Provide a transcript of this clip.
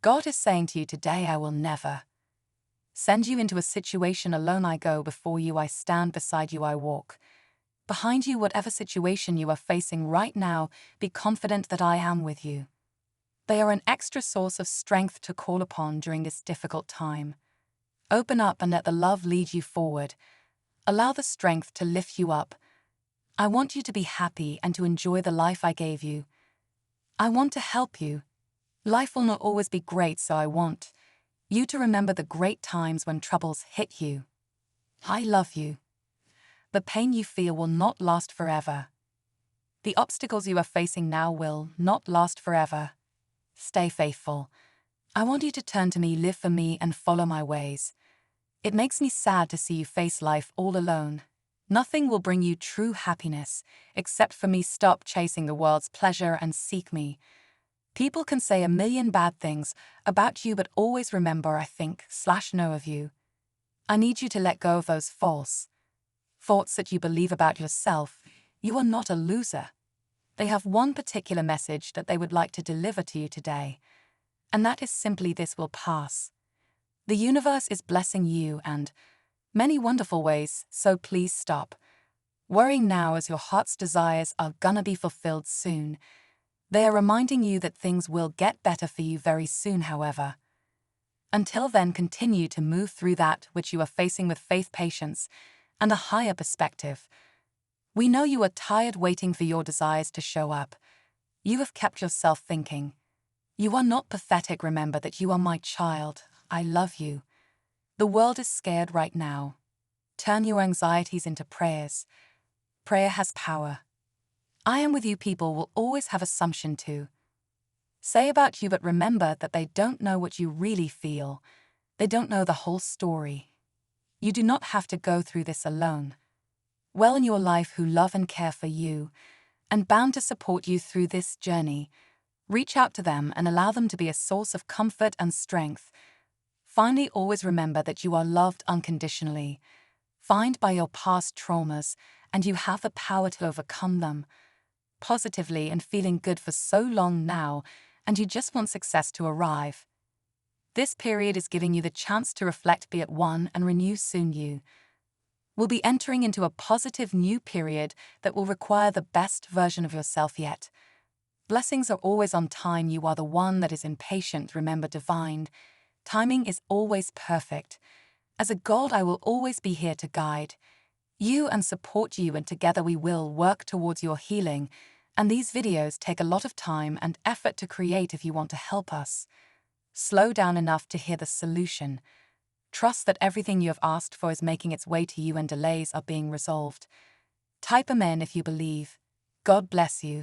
God is saying to you today, I will never send you into a situation alone. I go before you, I stand beside you, I walk behind you. Whatever situation you are facing right now, be confident that I am with you. They are an extra source of strength to call upon during this difficult time. Open up and let the love lead you forward. Allow the strength to lift you up. I want you to be happy and to enjoy the life I gave you. I want to help you. Life will not always be great, so I want you to remember the great times when troubles hit you. I love you. The pain you feel will not last forever. The obstacles you are facing now will not last forever. Stay faithful. I want you to turn to me, live for me, and follow my ways. It makes me sad to see you face life all alone. Nothing will bring you true happiness except for me. Stop chasing the world's pleasure and seek me. People can say a million bad things about you, but always remember I think/know of you. I need you to let go of those false thoughts that you believe about yourself. You are not a loser. They have one particular message that they would like to deliver to you today, and that is simply this will pass. The universe is blessing you and many wonderful ways, so please stop worrying now, as your heart's desires are gonna be fulfilled soon. They are reminding you that things will get better for you very soon, however. Until then, continue to move through that which you are facing with faith, patience, and a higher perspective. We know you are tired waiting for your desires to show up. You have kept yourself thinking. You are not pathetic. Remember that you are my child. I love you. The world is scared right now. Turn your anxieties into prayers. Prayer has power. I am with you. People will always have assumption to say about you, but remember that they don't know what you really feel. They don't know the whole story. You do not have to go through this alone. Well in your life who love and care for you and bound to support you through this journey. Reach out to them and allow them to be a source of comfort and strength. Finally, always remember that you are loved unconditionally, fined by your past traumas, and you have the power to overcome them. Positively and feeling good for so long now, and you just want success to arrive. This period is giving you the chance to reflect, be at one, and renew soon. You will be entering into a positive new period that will require the best version of yourself yet. Blessings are always on time. You are the one that is impatient. Remember, divine timing is always perfect. As a God, I will always be here to guide you and support you, and together we will work towards your healing. And these videos take a lot of time and effort to create. If you want to help us slow down enough to hear the solution, trust that everything you have asked for is making its way to you and delays are being resolved. Type Amen if you believe. God bless you.